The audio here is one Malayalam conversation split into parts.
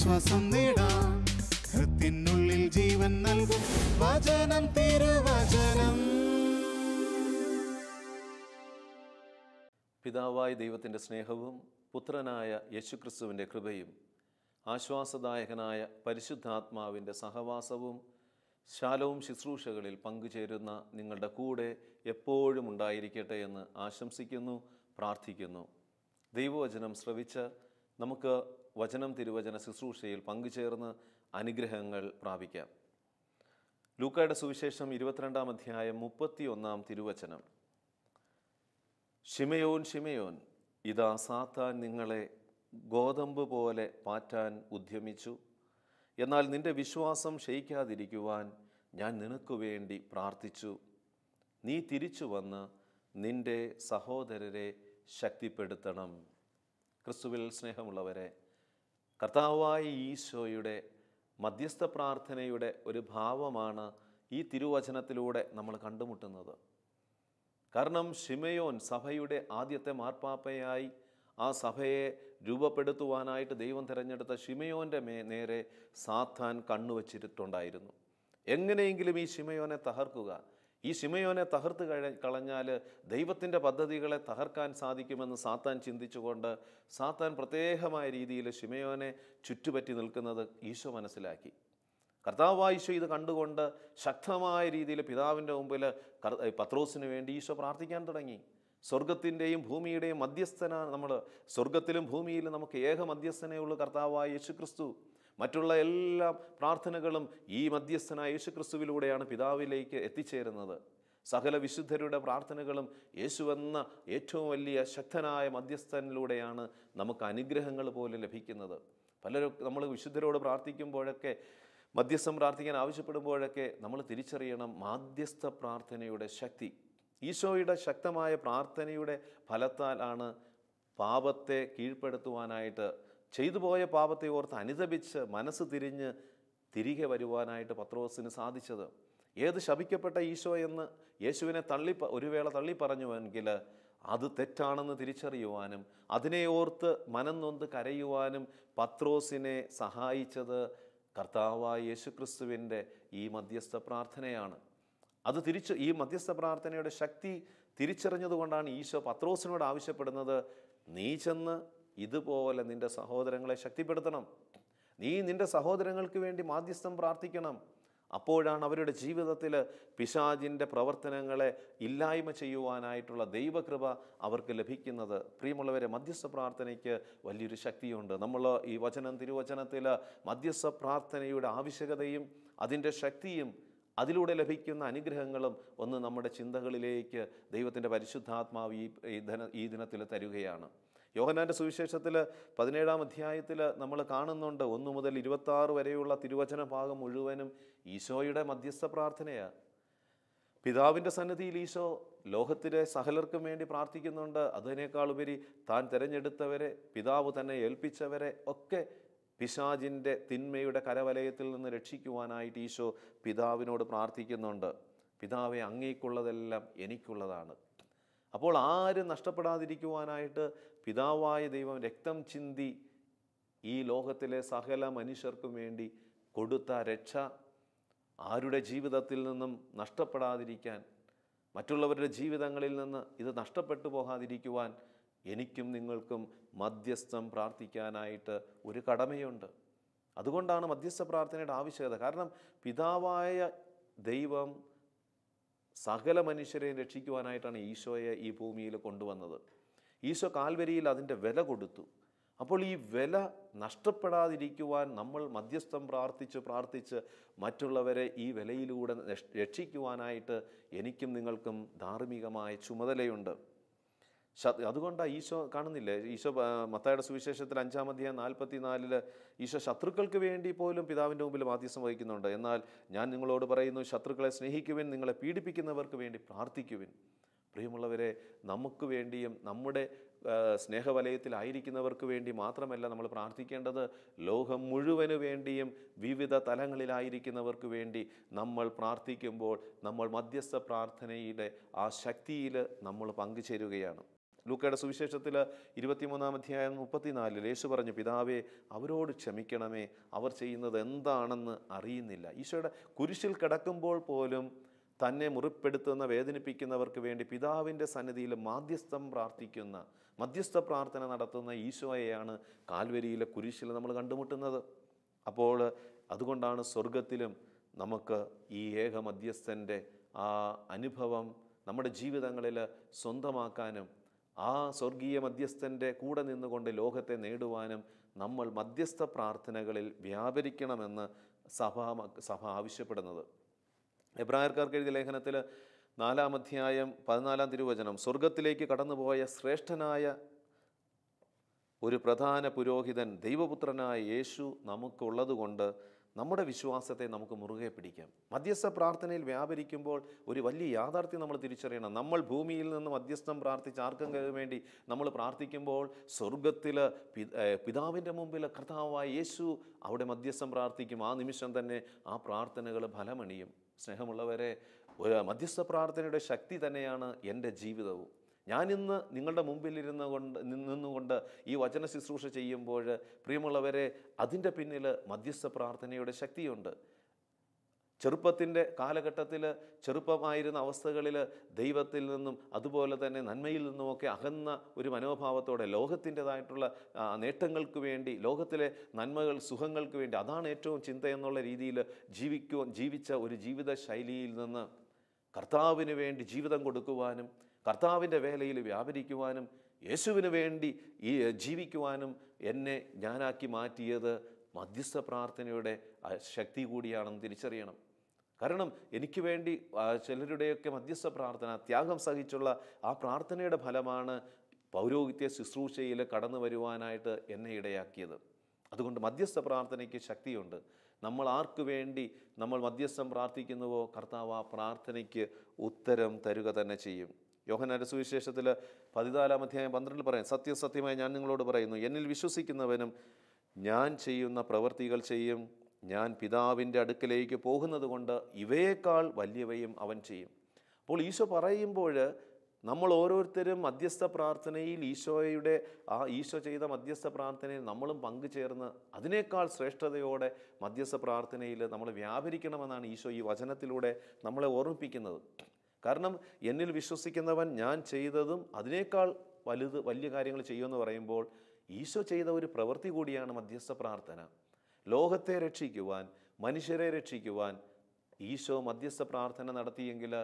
ആശ്വാസം നേടാം. ഹൃത്തിനുള്ളിൽ ജീവൻ നൽകും വചനം, തിരുവചനം. പിതാവായ ദൈവത്തിൻ്റെ സ്നേഹവും പുത്രനായ യേശുക്രിസ്തുവിൻ്റെ കൃപയും ആശ്വാസദായകനായ പരിശുദ്ധാത്മാവിൻ്റെ സഹവാസവും ശാലോം ശുശ്രൂഷകളിൽ പങ്കുചേരുന്ന നിങ്ങളുടെ കൂടെ എപ്പോഴും ഉണ്ടായിരിക്കട്ടെ എന്ന് ആശംസിക്കുന്നു, പ്രാർത്ഥിക്കുന്നു. ദൈവവചനം ശ്രവിച്ച് നമുക്ക് വചനം തിരുവചന ശുശ്രൂഷയിൽ പങ്കുചേർന്ന് അനുഗ്രഹങ്ങൾ പ്രാപിക്കാം. ലൂക്കായുടെ സുവിശേഷം 22-ാം അധ്യായം 31-ാം തിരുവചനം. ശിമയോൻ, ശിമയോൻ, ഇതാ സാത്താൻ നിങ്ങളെ ഗോതമ്പ് പോലെ പാറ്റാൻ ഉദ്യമിച്ചു. എന്നാൽ നിന്റെ വിശ്വാസം ക്ഷയിക്കാതിരിക്കുവാൻ ഞാൻ നിനക്കു വേണ്ടി പ്രാർത്ഥിച്ചു. നീ തിരിച്ചു വന്ന് നിന്റെ സഹോദരരെ ശക്തിപ്പെടുത്തണം. ക്രിസ്തുവിൽ സ്നേഹമുള്ളവരെ, കർത്താവായ ഈശോയുടെ മധ്യസ്ഥ പ്രാർത്ഥനയുടെ ഒരു ഭാവമാണ് ഈ തിരുവചനത്തിലൂടെ നമ്മൾ കണ്ടുമുട്ടുന്നത്. കാരണം ശിമയോൻ സഭയുടെ ആദ്യത്തെ മാർപ്പാപ്പയായി ആ സഭയെ രൂപപ്പെടുത്തുവാനായിട്ട് ദൈവം തിരഞ്ഞെടുത്ത ശിമയോൻ്റെ നേരെ സാത്താൻ കണ്ണുവച്ചിട്ടുണ്ടായിരുന്നു. എങ്ങനെയെങ്കിലും ഈ ശിമയോനെ തകർക്കുക, ഈ ശിമയോനെ തകർത്ത് കളഞ്ഞാൽ ദൈവത്തിൻ്റെ പദ്ധതികളെ തകർക്കാൻ സാധിക്കുമെന്ന് സാത്താൻ ചിന്തിച്ചുകൊണ്ട് സാത്താൻ പ്രത്യേകമായ രീതിയിൽ ശിമയോനെ ചുറ്റുപറ്റി നിൽക്കുന്നത് ഈശോ മനസ്സിലാക്കി. കർത്താവായ ഈശോ ഇത് കണ്ടുകൊണ്ട് ശക്തമായ രീതിയിൽ പിതാവിൻ്റെ മുമ്പിൽ പത്രോസിന് വേണ്ടി ഈശോ പ്രാർത്ഥിക്കാൻ തുടങ്ങി. സ്വർഗത്തിൻ്റെയും ഭൂമിയുടെയും മധ്യസ്ഥനാണ് നമ്മൾ. സ്വർഗത്തിലും ഭൂമിയിലും നമുക്ക് ഏക മധ്യസ്ഥനേ ഉള്ളൂ, കർത്താവായ യേശുക്രിസ്തു. മറ്റുള്ള എല്ലാ പ്രാർത്ഥനകളും ഈ മധ്യസ്ഥനായ യേശുക്രിസ്തുവിലൂടെയാണ് പിതാവിലേക്ക് എത്തിച്ചേരുന്നത്. സകല വിശുദ്ധരുടെ പ്രാർത്ഥനകളും യേശുവെന്ന ഏറ്റവും വലിയ ശക്തനായ മധ്യസ്ഥനിലൂടെയാണ് നമുക്ക് അനുഗ്രഹങ്ങൾ പോലും ലഭിക്കുന്നത്. പലരും നമ്മൾ വിശുദ്ധരോട് പ്രാർത്ഥിക്കുമ്പോഴൊക്കെ, മധ്യസ്ഥം പ്രാർത്ഥിക്കാൻ ആവശ്യപ്പെടുമ്പോഴൊക്കെ നമ്മൾ തിരിച്ചറിയണം മാധ്യസ്ഥ പ്രാർത്ഥനയുടെ ശക്തി. ഈശോയുടെ ശക്തമായ പ്രാർത്ഥനയുടെ ഫലത്താലാണ് പാപത്തെ കീഴ്പ്പെടുത്തുവാനായിട്ട്, ചെയ്തു പോയ പാപത്തെ ഓർത്ത് അനുതപിച്ച് മനസ്സ് തിരിഞ്ഞ് തിരികെ വരുവാനായിട്ട് പത്രോസിന് സാധിച്ചത്. ഏത് ശപിക്കപ്പെട്ട ഈശോ എന്ന് യേശുവിനെ ഒരു വേള തള്ളി പറഞ്ഞുവെങ്കിൽ അത് തെറ്റാണെന്ന് തിരിച്ചറിയുവാനും അതിനെ ഓർത്ത് മനം നൊന്ത് കരയുവാനും പത്രോസിനെ സഹായിച്ചത് കർത്താവായ യേശുക്രിസ്തുവിൻ്റെ ഈ മധ്യസ്ഥ പ്രാർത്ഥനയാണ്. ഈ മധ്യസ്ഥ പ്രാർത്ഥനയുടെ ശക്തി തിരിച്ചറിഞ്ഞതുകൊണ്ടാണ് ഈശോ പത്രോസിനോട് ആവശ്യപ്പെടുന്നത്, നീ ചെന്ന് ഇതുപോലെ നിൻ്റെ സഹോദരങ്ങളെ ശക്തിപ്പെടുത്തണം. നീ നിൻ്റെ സഹോദരങ്ങൾക്ക് വേണ്ടി മാധ്യസ്ഥം പ്രാർത്ഥിക്കണം. അപ്പോഴാണ് അവരുടെ ജീവിതത്തിൽ പിശാചിൻ്റെ പ്രവർത്തനങ്ങളെ ഇല്ലായ്മ ചെയ്യുവാനായിട്ടുള്ള ദൈവകൃപ അവർക്ക് ലഭിക്കുന്നത്. പ്രിയമുള്ളവരെ, മധ്യസ്ഥ പ്രാർത്ഥനയ്ക്ക് വലിയൊരു ശക്തിയുണ്ട്. നമ്മൾ ഈ തിരുവചനത്തിൽ മധ്യസ്ഥ പ്രാർത്ഥനയുടെ ആവശ്യകതയും അതിൻ്റെ ശക്തിയും അതിലൂടെ ലഭിക്കുന്ന അനുഗ്രഹങ്ങളും ഒന്ന് നമ്മുടെ ചിന്തകളിലേക്ക് ദൈവത്തിൻ്റെ പരിശുദ്ധാത്മാവ് ഈ ദിനത്തിൽ തരുകയാണ്. യോഹന്നാൻ്റെ സുവിശേഷത്തിൽ 17-ാം അധ്യായത്തിൽ നമ്മൾ കാണുന്നുണ്ട്, 1 മുതൽ 26 വരെയുള്ള തിരുവചന ഭാഗം മുഴുവനും ഈശോയുടെ മധ്യസ്ഥ പ്രാർത്ഥനയാണ്. പിതാവിൻ്റെ സന്നിധിയിൽ ഈശോ ലോകത്തിലെ സകലർക്കും വേണ്ടി പ്രാർത്ഥിക്കുന്നുണ്ട്. അതിനേക്കാളുപരി താൻ തിരഞ്ഞെടുത്തവരെ, പിതാവ് തന്നെ ഏൽപ്പിച്ചവരെ ഒക്കെ പിശാചിൻ്റെ തിന്മയുടെ കരവലയത്തിൽ നിന്ന് രക്ഷിക്കുവാനായിട്ട് ഈശോ പിതാവിനോട് പ്രാർത്ഥിക്കുന്നുണ്ട്. പിതാവേ, അങ്ങേക്കുള്ളതെല്ലാം എനിക്കുള്ളതാണ്. അപ്പോൾ ആരും നഷ്ടപ്പെടാതിരിക്കുവാനായിട്ട് പിതാവായ ദൈവം രക്തം ചിന്തി ഈ ലോകത്തിലെ സകല മനുഷ്യർക്കും വേണ്ടി കൊടുത്ത രക്ഷ ആരുടെ ജീവിതത്തിൽ നിന്നും നഷ്ടപ്പെടാതിരിക്കാൻ, മറ്റുള്ളവരുടെ ജീവിതങ്ങളിൽ നിന്ന് ഇത് നഷ്ടപ്പെട്ടു പോകാതിരിക്കുവാൻ എനിക്കും നിങ്ങൾക്കും മധ്യസ്ഥം പ്രാർത്ഥിക്കാനായിട്ട് ഒരു കടമയുണ്ട്. അതുകൊണ്ടാണ് മധ്യസ്ഥ പ്രാർത്ഥനയുടെ ആവശ്യകത. കാരണം പിതാവായ ദൈവം സകല മനുഷ്യരെയും രക്ഷിക്കുവാനായിട്ടാണ് ഈശോയെ ഈ ഭൂമിയിൽ കൊണ്ടുവന്നത്. ഈശോ കാൽവരിയിൽ അതിൻ്റെ വില കൊടുത്തു. അപ്പോൾ ഈ വില നഷ്ടപ്പെടാതിരിക്കുവാൻ നമ്മൾ മധ്യസ്ഥം പ്രാർത്ഥിച്ച് മറ്റുള്ളവരെ ഈ വിലയിലൂടെ രക്ഷിക്കുവാനായിട്ട് എനിക്കും നിങ്ങൾക്കും ധാർമ്മികമായ ചുമതലയുണ്ട്. അതുകൊണ്ടാണ് ഈശോ കാണുന്നില്ലേ, ഈശോ മത്തായിയുടെ സുവിശേഷത്തിൽ 5-ാം അധ്യായം 44 ഈശോ ശത്രുക്കൾക്ക് വേണ്ടി പോലും പിതാവിൻ്റെ മുമ്പിൽ മാധ്യസ്ഥം വഹിക്കുന്നുണ്ട്. എന്നാൽ ഞാൻ നിങ്ങളോട് പറയുന്നു, ശത്രുക്കളെ സ്നേഹിക്കുവിൻ, നിങ്ങളെ പീഡിപ്പിക്കുന്നവർക്ക് വേണ്ടി പ്രാർത്ഥിക്കുവിൻ. പ്രിയമുള്ളവരെ, നമുക്ക് വേണ്ടിയും നമ്മുടെ സ്നേഹവലയത്തിലായിരിക്കുന്നവർക്ക് വേണ്ടി മാത്രമല്ല നമ്മൾ പ്രാർത്ഥിക്കേണ്ടത്, ലോകം മുഴുവന് വേണ്ടിയും വിവിധ തലങ്ങളിലായിരിക്കുന്നവർക്ക് വേണ്ടി നമ്മൾ പ്രാർത്ഥിക്കുമ്പോൾ നമ്മൾ മധ്യസ്ഥ പ്രാർത്ഥനയുടെ ആ ശക്തിയിൽ നമ്മൾ പങ്കുചേരുകയാണ്. ലൂക്കയുടെ സുവിശേഷത്തിൽ 23-34 യേശു പറഞ്ഞു, പിതാവേ അവരോട് ക്ഷമിക്കണമേ, അവർ ചെയ്യുന്നത് എന്താണെന്ന് അറിയുന്നില്ല. ഈശോയുടെ കുരിശിൽ കിടക്കുമ്പോൾ പോലും തന്നെ മുറിപ്പെടുത്തുന്ന വേദനിപ്പിക്കുന്നവർക്ക് വേണ്ടി പിതാവിൻ്റെ സന്നിധിയിൽ മാധ്യസ്ഥം പ്രാർത്ഥിക്കുന്ന, മധ്യസ്ഥ പ്രാർത്ഥന നടത്തുന്ന ഈശോയെയാണ് കാൽവരിയിലെ കുരിശിൽ നമ്മൾ കണ്ടുമുട്ടുന്നത്. അപ്പോൾ അതുകൊണ്ടാണ് സ്വർഗത്തിലും നമുക്ക് ഈ ഏക മധ്യസ്ഥൻ്റെ ആ അനുഭവം നമ്മുടെ ജീവിതങ്ങളിൽ സ്വന്തമാക്കാനും ആ സ്വർഗീയ മധ്യസ്ഥൻ്റെ കൂടെ നിന്നുകൊണ്ട് ലോകത്തെ നേടുവാനും നമ്മൾ മധ്യസ്ഥ പ്രാർത്ഥനകളിൽ വ്യാപരിക്കണമെന്ന് സഭ ആവശ്യപ്പെടുന്നത്. എബ്രായർക്കാർക്ക് എഴുതിയ ലേഖനത്തിൽ 4-ാം അധ്യായം 14-ാം തിരുവചനം, സ്വർഗത്തിലേക്ക് കടന്നുപോയ ശ്രേഷ്ഠനായ ഒരു പ്രധാന പുരോഹിതൻ ദൈവപുത്രനായ യേശു നമുക്കുള്ളതുകൊണ്ട് നമ്മുടെ വിശ്വാസത്തെ നമുക്ക് മുറുകെ പിടിക്കാം. മധ്യസ്ഥ പ്രാർത്ഥനയിൽ വ്യാപരിക്കുമ്പോൾ ഒരു വലിയ യാഥാർത്ഥ്യം നമ്മൾ തിരിച്ചറിയണം. നമ്മൾ ഭൂമിയിൽ നിന്ന് മധ്യസ്ഥം പ്രാർത്ഥിച്ച് ആർക്കെങ്കിലും വേണ്ടി നമ്മൾ പ്രാർത്ഥിക്കുമ്പോൾ സ്വർഗത്തിൽ പിതാവിൻ്റെ മുമ്പിൽ കർത്താവായ യേശു അവിടെ മധ്യസ്ഥം പ്രാർത്ഥിക്കും. ആ നിമിഷം തന്നെ ആ പ്രാർത്ഥനകൾ ഫലമണിയും. സ്നേഹമുള്ളവരെ, ഒരു മധ്യസ്ഥ പ്രാർത്ഥനയുടെ ശക്തി തന്നെയാണ് എൻ്റെ ജീവിതവും. ഞാനിന്ന് നിങ്ങളുടെ മുമ്പിൽ നിന്നുകൊണ്ട് ഈ വചന ശുശ്രൂഷ ചെയ്യുമ്പോൾ പ്രിയമുള്ളവരെ, അതിൻ്റെ പിന്നിൽ മധ്യസ്ഥ പ്രാർത്ഥനയുടെ ശക്തിയുണ്ട്. ചെറുപ്പത്തിൻ്റെ കാലഘട്ടത്തിൽ, ചെറുപ്പമായിരുന്ന അവസ്ഥകളിൽ ദൈവത്തിൽ നിന്നും അതുപോലെ തന്നെ നന്മയിൽ നിന്നുമൊക്കെ അകന്ന ഒരു മനോഭാവത്തോടെ ലോകത്തിൻ്റെതായിട്ടുള്ള നേട്ടങ്ങൾക്ക് വേണ്ടി, ലോകത്തിലെ നന്മകൾ സുഖങ്ങൾക്ക് വേണ്ടി, അതാണ് ഏറ്റവും ചിന്ത എന്നുള്ള രീതിയിൽ ജീവിച്ച ഒരു ജീവിത ശൈലിയിൽ നിന്ന് കർത്താവിന് വേണ്ടി ജീവിതം കൊടുക്കുവാനും കർത്താവിൻ്റെ വേലയിൽ വ്യാപരിക്കുവാനും യേശുവിന് വേണ്ടി ജീവിക്കുവാനും എന്നെ ഞാനാക്കി മാറ്റിയത് മധ്യസ്ഥ പ്രാർത്ഥനയുടെ ശക്തി കൂടിയാണെന്ന് തിരിച്ചറിയണം. കാരണം എനിക്ക് വേണ്ടി ചിലരുടെയൊക്കെ മധ്യസ്ഥ പ്രാർത്ഥന, ത്യാഗം സഹിച്ചുള്ള ആ പ്രാർത്ഥനയുടെ ഫലമാണ് പൗരോഹിത്യ ശുശ്രൂഷയിൽ കടന്നു വരുവാനായിട്ട് എന്നെ ഇടയാക്കിയത്. അതുകൊണ്ട് മധ്യസ്ഥ പ്രാർത്ഥനയ്ക്ക് ശക്തിയുണ്ട്. നമ്മൾ ആർക്കു വേണ്ടി നമ്മൾ മധ്യസ്ഥം പ്രാർത്ഥിക്കുന്നുവോ കർത്താവ് ആ പ്രാർത്ഥനയ്ക്ക് ഉത്തരം തരുക തന്നെ ചെയ്യും. യോഹന്നാന്റെ സുവിശേഷത്തിൽ 14-ാം അധ്യായം 12 പറയും, സത്യസത്യമായി ഞാൻ നിങ്ങളോട് പറയുന്നു, എന്നിൽ വിശ്വസിക്കുന്നവനും ഞാൻ ചെയ്യുന്ന പ്രവൃത്തികൾ ചെയ്യും. ഞാൻ പിതാവിൻ്റെ അടുക്കലേക്ക് പോകുന്നത് കൊണ്ട് ഇവയേക്കാൾ വലിയവയും അവൻ ചെയ്യും. അപ്പോൾ ഈശോ പറയുമ്പോൾ നമ്മൾ ഓരോരുത്തരും മധ്യസ്ഥ പ്രാർത്ഥനയിൽ ഈശോ ചെയ്ത മധ്യസ്ഥ പ്രാർത്ഥനയിൽ നമ്മളും പങ്കുചേർന്ന് അതിനേക്കാൾ ശ്രേഷ്ഠതയോടെ മധ്യസ്ഥ പ്രാർത്ഥനയിൽ നമ്മൾ വ്യാപരിക്കണമെന്നാണ് ഈശോ ഈ വചനത്തിലൂടെ നമ്മളെ ഓർമ്മിപ്പിക്കുന്നത്. കാരണം എന്നിൽ വിശ്വസിക്കുന്നവൻ ഞാൻ ചെയ്തതും അതിനേക്കാൾ വലിയ കാര്യങ്ങൾ ചെയ്യുമെന്ന് പറയുമ്പോൾ ഈശോ ചെയ്ത ഒരു പ്രവൃത്തി കൂടിയാണ് മധ്യസ്ഥ പ്രാർത്ഥന. ലോകത്തെ രക്ഷിക്കുവാൻ, മനുഷ്യരെ രക്ഷിക്കുവാൻ ഈശോ മധ്യസ്ഥ പ്രാർത്ഥന നടത്തിയെങ്കിൽ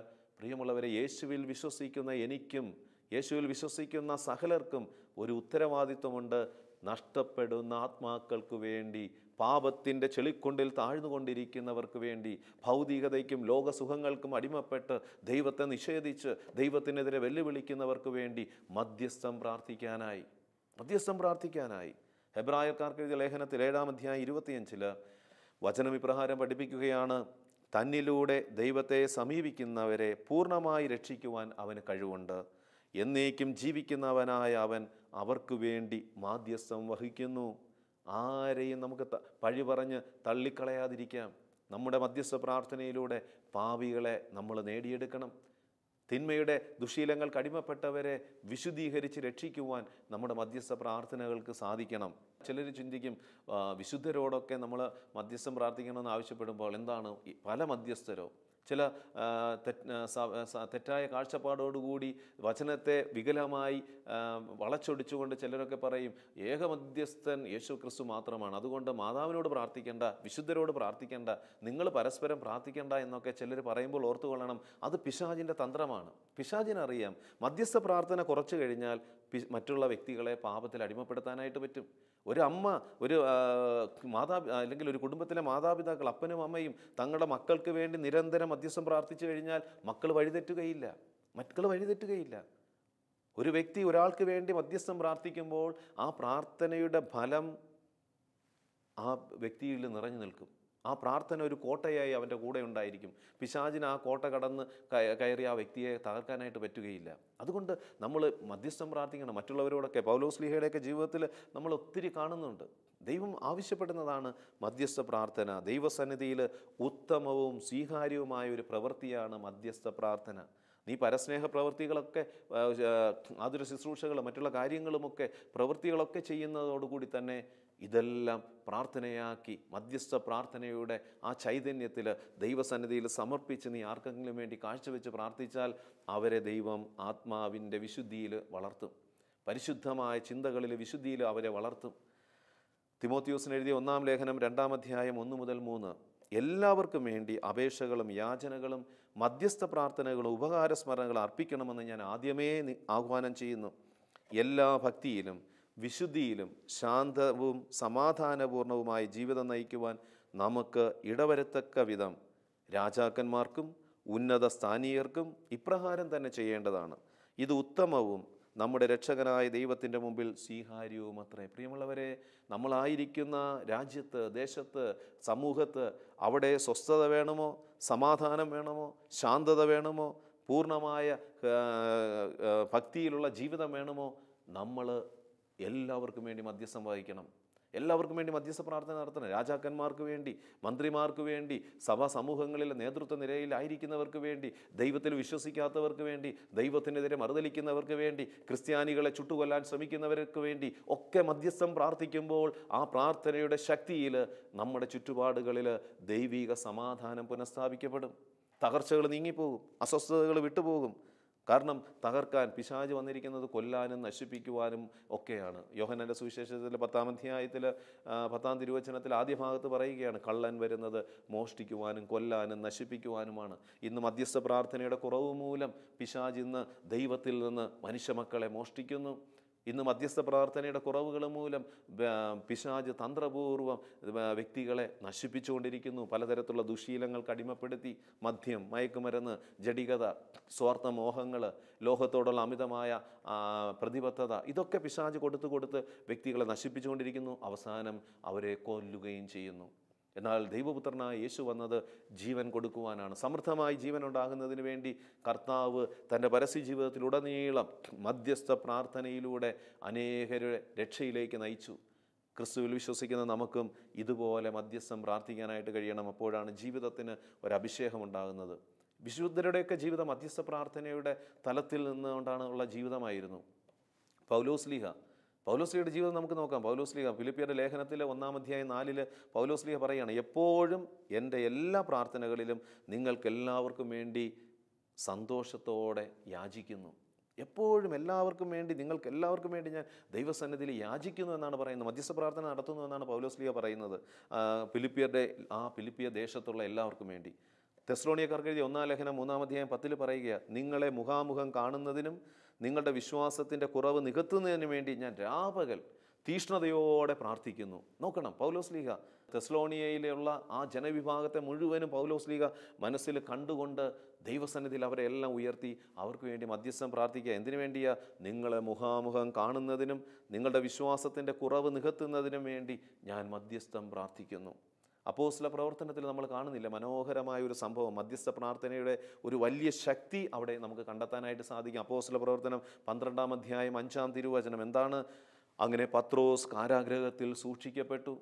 പ്രിയമുള്ളവരെ, യേശുവിൽ വിശ്വസിക്കുന്ന എനിക്കും യേശുവിൽ വിശ്വസിക്കുന്ന സകലർക്കും ഒരു ഉത്തരവാദിത്വമുണ്ട്. നഷ്ടപ്പെടുന്ന ആത്മാക്കൾക്ക് വേണ്ടി, പാപത്തിൻ്റെ ചെളിക്കൊണ്ടിൽ താഴ്ന്നുകൊണ്ടിരിക്കുന്നവർക്ക് വേണ്ടി, ഭൗതികതയ്ക്കും ലോകസുഖങ്ങൾക്കും അടിമപ്പെട്ട് ദൈവത്തെ നിഷേധിച്ച് ദൈവത്തിനെതിരെ വെല്ലുവിളിക്കുന്നവർക്ക് വേണ്ടി മധ്യസ്ഥം പ്രാർത്ഥിക്കാനായി ഹെബ്രായർക്കാർക്ക് എഴുതിയ ലേഖനത്തിൽ 7-ാം അധ്യായം 25 വചനം ഇപ്രകാരം പഠിപ്പിക്കുകയാണ്, തന്നിലൂടെ ദൈവത്തെ സമീപിക്കുന്നവരെ പൂർണ്ണമായി രക്ഷിക്കുവാൻ അവന് കഴിവുണ്ട്. എന്നേക്കും ജീവിക്കുന്നവനായ അവൻ അവർക്ക് വേണ്ടി മാധ്യസ്ഥം വഹിക്കുന്നു. ആരെയും നമുക്ക് പഴി പറഞ്ഞ് തള്ളിക്കളയാതിരിക്കാം. നമ്മുടെ മധ്യസ്ഥ പ്രാർത്ഥനയിലൂടെ പാപികളെ നമ്മൾ നേടിയെടുക്കണം. തിന്മയുടെ ദുശീലങ്ങൾക്ക് അടിമപ്പെട്ടവരെ വിശുദ്ധീകരിച്ച് രക്ഷിക്കുവാൻ നമ്മുടെ മധ്യസ്ഥ പ്രാർത്ഥനകൾക്ക് സാധിക്കണം. ചിലർ ചിന്തിക്കും, വിശുദ്ധരോടൊക്കെ നമ്മൾ മധ്യസ്ഥം പ്രാർത്ഥിക്കണമെന്ന് ആവശ്യപ്പെടുമ്പോൾ എന്താണ് പല മധ്യസ്ഥരോ? ചില തെറ്റായ കാഴ്ചപ്പാടോടുകൂടി വചനത്തെ വികലമായി വളച്ചൊടിച്ചുകൊണ്ട് ചിലരൊക്കെ പറയും, ഏകമധ്യസ്ഥൻ യേശു ക്രിസ്തു മാത്രമാണ്, അതുകൊണ്ട് മാതാവിനോട് പ്രാർത്ഥിക്കേണ്ട, വിശുദ്ധരോട് പ്രാർത്ഥിക്കേണ്ട, നിങ്ങൾ പരസ്പരം പ്രാർത്ഥിക്കേണ്ട എന്നൊക്കെ ചിലർ പറയുമ്പോൾ ഓർത്തുകൊള്ളണം, അത് പിശാചിൻ്റെ തന്ത്രമാണ്. പിശാചിനറിയാം മധ്യസ്ഥ പ്രാർത്ഥന കുറച്ചു കഴിഞ്ഞാൽ മറ്റുള്ള വ്യക്തികളെ പാപത്തിൽ അടിമപ്പെടുത്താനായിട്ട് പറ്റും. ഒരു അമ്മ, ഒരു അല്ലെങ്കിൽ ഒരു കുടുംബത്തിലെ മാതാപിതാക്കൾ, അപ്പനും അമ്മയും തങ്ങളുടെ മക്കൾക്ക് വേണ്ടി നിരന്തരം മധ്യസ്ഥം പ്രാർത്ഥിച്ചു കഴിഞ്ഞാൽ മക്കൾ വഴിതെറ്റുകയില്ല. ഒരു വ്യക്തി ഒരാൾക്ക് വേണ്ടി മധ്യസ്ഥം പ്രാർത്ഥിക്കുമ്പോൾ ആ പ്രാർത്ഥനയുടെ ഫലം ആ വ്യക്തിയിൽ നിറഞ്ഞു നിൽക്കും. ആ പ്രാർത്ഥന ഒരു കോട്ടയായി അവൻ്റെ കൂടെ ഉണ്ടായിരിക്കും. പിശാചിന് ആ കോട്ട കടന്ന് കയറി ആ വ്യക്തിയെ തകർക്കാനായിട്ട് പറ്റുകയില്ല. അതുകൊണ്ട് നമ്മൾ മധ്യസ്ഥം പ്രാർത്ഥിക്കണം. മറ്റുള്ളവരോടൊക്കെ പൗലോസ്ലീഹയുടെയൊക്കെ ജീവിതത്തിൽ നമ്മൾ ഒത്തിരി കാണുന്നുണ്ട്. ദൈവം ആവശ്യപ്പെടുന്നതാണ് മധ്യസ്ഥ പ്രാർത്ഥന. ദൈവസന്നിധിയിൽ ഉത്തമവും സ്വീകാര്യവുമായ ഒരു പ്രവൃത്തിയാണ് മധ്യസ്ഥ പ്രാർത്ഥന. നീ പരസ്നേഹ പ്രവൃത്തികളൊക്കെ, ആതുര ശുശ്രൂഷകളും മറ്റുള്ള കാര്യങ്ങളുമൊക്കെ പ്രവൃത്തികളൊക്കെ ചെയ്യുന്നതോടുകൂടി തന്നെ ഇതെല്ലാം പ്രാർത്ഥനയാക്കി മധ്യസ്ഥ പ്രാർത്ഥനയുടെ ആ ചൈതന്യത്തിൽ ദൈവസന്നിധിയിൽ സമർപ്പിച്ച് നീ ആർക്കെങ്കിലും വേണ്ടി കാഴ്ചവെച്ച് പ്രാർത്ഥിച്ചാൽ അവരെ ദൈവം ആത്മാവിൻ്റെ വിശുദ്ധിയിൽ വളർത്തും. പരിശുദ്ധമായ ചിന്തകളിൽ വിശുദ്ധിയിൽ അവരെ വളർത്തും. തിമോത്തിയോസിന് എഴുതിയ 1-ാം ലേഖനം 2-ാം അധ്യായം 1-3 എല്ലാവർക്കും വേണ്ടി അപേക്ഷകളും യാചനകളും മധ്യസ്ഥ പ്രാർത്ഥനകളും ഉപകാരസ്മരണകളും അർപ്പിക്കണമെന്ന് ഞാൻ ആദ്യമേ ആഹ്വാനം ചെയ്യുന്നു. എല്ലാ ഭക്തിയിലും വിശുദ്ധിയിലും ശാന്തവും സമാധാനപൂർണവുമായ ജീവിതം നയിക്കുവാൻ നമുക്ക് ഇടവരത്തക്ക വിധം രാജാക്കന്മാർക്കും ഉന്നത സ്ഥാനീയർക്കും ഇപ്രകാരം തന്നെ ചെയ്യേണ്ടതാണ്. ഇത് ഉത്തമവും നമ്മുടെ രക്ഷകനായ ദൈവത്തിൻ്റെ മുമ്പിൽ സ്വീകാര്യവും അത്രേ. പ്രിയമുള്ളവരെ, നമ്മളായിരിക്കുന്ന രാജ്യത്ത്, ദേശത്ത്, സമൂഹത്ത് അവിടെ സ്വസ്ഥത വേണമോ, സമാധാനം വേണമോ, ശാന്തത വേണമോ, പൂർണ്ണമായ ഭക്തിയിലുള്ള ജീവിതം വേണമോ, നമ്മൾ എല്ലാവർക്കും വേണ്ടി മധ്യസ്ഥം വഹിക്കണം. എല്ലാവർക്കും വേണ്ടി മധ്യസ്ഥ പ്രാർത്ഥന നടത്തണം. രാജാക്കന്മാർക്ക് വേണ്ടി, മന്ത്രിമാർക്ക് വേണ്ടി, സഭാ സമൂഹങ്ങളിലെ നേതൃത്വ നിരയിലായിരിക്കുന്നവർക്ക് വേണ്ടി, ദൈവത്തിൽ വിശ്വസിക്കാത്തവർക്ക് വേണ്ടി, ദൈവത്തിനെതിരെ മറുതലിക്കുന്നവർക്ക് വേണ്ടി, ക്രിസ്ത്യാനികളെ ചുട്ടുകൊല്ലാൻ ശ്രമിക്കുന്നവർക്ക് വേണ്ടി ഒക്കെ മധ്യസ്ഥം പ്രാർത്ഥിക്കുമ്പോൾ ആ പ്രാർത്ഥനയുടെ ശക്തിയിൽ നമ്മുടെ ചുറ്റുപാടുകളിൽ ദൈവിക സമാധാനം പുനഃസ്ഥാപിക്കപ്പെടും. തകർച്ചകൾ നീങ്ങിപ്പോകും, അസ്വസ്ഥതകൾ വിട്ടുപോകും. കാരണം തകർക്കാൻ പിശാച് വന്നിരിക്കുന്നത് കൊല്ലാനും നശിപ്പിക്കുവാനും ഒക്കെയാണ്. യോഹന്നാന്റെ സുവിശേഷത്തിൽ 10-ാം അധ്യായത്തിൽ 10-ാം തിരുവചനത്തിൽ ആദ്യ ഭാഗത്ത് പറയുകയാണ്, കള്ളൻ വരുന്നത് മോഷ്ടിക്കുവാനും കൊല്ലാനും നശിപ്പിക്കുവാനുമാണ്. ഇന്ന് മധ്യസ്ഥ പ്രാർത്ഥനയുടെ കുറവ് മൂലം പിശാച് ഇന്ന് ദൈവത്തിൽ നിന്ന് മനുഷ്യമക്കളെ മോഷ്ടിക്കുന്നു. ഇന്ന് മധ്യസ്ഥ പ്രാർത്ഥനയുടെ കുറവുകൾ മൂലം പിശാച് തന്ത്രപൂർവ്വം വ്യക്തികളെ നശിപ്പിച്ചുകൊണ്ടിരിക്കുന്നു. പലതരത്തിലുള്ള ദുശീലങ്ങൾക്ക് അടിമപ്പെടുത്തി, മദ്യം, മയക്കുമരുന്ന്, ജഡികത, സ്വാർത്ഥ മോഹങ്ങൾ, ലോകത്തോടുള്ള അമിതമായ പ്രതിബദ്ധത, ഇതൊക്കെ പിശാച് കൊടുത്ത് വ്യക്തികളെ നശിപ്പിച്ചുകൊണ്ടിരിക്കുന്നു. അവസാനം അവരെ കൊല്ലുകയും ചെയ്യുന്നു. എന്നാൽ ദൈവപുത്രനായ യേശു വന്നത് ജീവൻ കൊടുക്കുവാനാണ്. സമൃദ്ധമായി ജീവൻ ഉണ്ടാകുന്നതിന് വേണ്ടി കർത്താവ് തൻ്റെ പരസ്യ ജീവിതത്തിലുടനീളം മധ്യസ്ഥ പ്രാർത്ഥനയിലൂടെ അനേകരുടെ രക്ഷയിലേക്ക് നയിച്ചു. ക്രിസ്തുവിൽ വിശ്വസിക്കുന്ന നമുക്കും ഇതുപോലെ മധ്യസ്ഥം പ്രാർത്ഥിക്കാനായിട്ട് കഴിയണം. അപ്പോഴാണ് ജീവിതത്തിന് ഒരഭിഷേകം ഉണ്ടാകുന്നത്. വിശുദ്ധരുടെയൊക്കെ ജീവിതം മധ്യസ്ഥ പ്രാർത്ഥനയുടെ തലത്തിൽ നിന്നുകൊണ്ടാണ് ഉള്ള ജീവിതമായിരുന്നു. പൗലോസ്ലീഹയുടെ ജീവിതം നമുക്ക് നോക്കാം. പൗലോസ്ലീഹ ഫിലിപ്പിയരുടെ ലേഖനത്തിലെ 1-ാം അധ്യായം 4 പൗലോസ്ലീഹ പറയുകയാണ്, എപ്പോഴും എൻ്റെ എല്ലാ പ്രാർത്ഥനകളിലും നിങ്ങൾക്കെല്ലാവർക്കും വേണ്ടി സന്തോഷത്തോടെ യാചിക്കുന്നു. എപ്പോഴും എല്ലാവർക്കും വേണ്ടി, നിങ്ങൾക്ക് എല്ലാവർക്കും വേണ്ടി ഞാൻ ദൈവസന്നിധിയിൽ യാചിക്കുന്നു എന്നാണ് പറയുന്നത്. മധ്യസ്ഥ പ്രാർത്ഥന നടത്തുന്നു എന്നാണ് പൗലോസ്ലീഹ പറയുന്നത്. ഫിലിപ്പിയ ദേശത്തുള്ള എല്ലാവർക്കും വേണ്ടി. തെസ്സലോനിയക്കാർക്ക് എഴുതിയ 1-ാം ലേഖനം 3-ാം അധ്യായം 10 പറയുക, നിങ്ങളെ മുഖാമുഖം കാണുന്നതിനും നിങ്ങളുടെ വിശ്വാസത്തിൻ്റെ കുറവ് നികത്തുന്നതിന് വേണ്ടി ഞാൻ രാപകൽ തീഷ്ണതയോടെ പ്രാർത്ഥിക്കുന്നു. നോക്കണം, പൗലോസ്ലീഹ തെസ്സലോനിയയിലുള്ള ആ ജനവിഭാഗത്തെ മുഴുവനും പൗലോസ്ലീഹ മനസ്സിൽ കണ്ടുകൊണ്ട് ദൈവസന്നിധിയിൽ അവരെ എല്ലാം ഉയർത്തി അവർക്ക് വേണ്ടി മധ്യസ്ഥം പ്രാർത്ഥിക്കുക. എന്തിനു വേണ്ടിയാ? നിങ്ങളെ മുഖാമുഖം കാണുന്നതിനും നിങ്ങളുടെ വിശ്വാസത്തിൻ്റെ കുറവ് നികത്തുന്നതിനും വേണ്ടി ഞാൻ മധ്യസ്ഥം പ്രാർത്ഥിക്കുന്നു. അപ്പോസ്തല പ്രവർത്തനത്തിൽ നമ്മൾ കാണുന്നില്ല മനോഹരമായ ഒരു സംഭവം, മധ്യസ്ഥ പ്രാർത്ഥനയുടെ ഒരു വലിയ ശക്തി അവിടെ നമുക്ക് കണ്ടെത്താനായിട്ട് സാധിക്കും. അപ്പോസ്തല പ്രവർത്തനം 12-ാം അധ്യായം 5-ാം തിരുവചനം എന്താണ്? അങ്ങനെ പത്രോസ് കാരാഗൃഹത്തിൽ സൂക്ഷിക്കപ്പെട്ടു.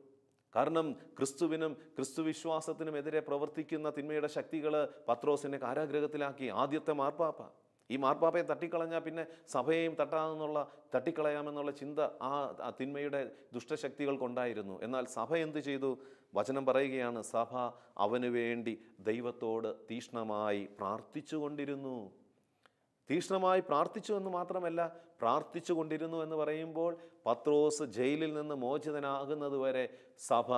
കാരണം ക്രിസ്തുവിനും ക്രിസ്തുവിശ്വാസത്തിനും എതിരെ പ്രവർത്തിക്കുന്ന തിന്മയുടെ ശക്തികൾ പത്രോസിനെ കാരാഗൃഹത്തിലാക്കി. ആദ്യത്തെ മാർപ്പാപ്പ, ഈ മാർപ്പാപ്പയെ തട്ടിക്കളഞ്ഞാൽ പിന്നെ സഭയെയും തട്ടിക്കളയാമെന്നുള്ള ചിന്ത ആ തിന്മയുടെ ദുഷ്ടശക്തികൾക്കുണ്ടായിരുന്നു. എന്നാൽ സഭ എന്ത് ചെയ്തു? വചനം പറയുകയാണ്, സഭ അവന് വേണ്ടി ദൈവത്തോട് തീഷ്ണമായി പ്രാർത്ഥിച്ചു കൊണ്ടിരുന്നു. തീഷ്ണമായി പ്രാർത്ഥിച്ചു എന്ന് മാത്രമല്ല, പ്രാർത്ഥിച്ചു കൊണ്ടിരുന്നു എന്ന് പറയുമ്പോൾ പത്രോസ് ജയിലിൽ നിന്ന് മോചിതനാകുന്നത് വരെ സഭ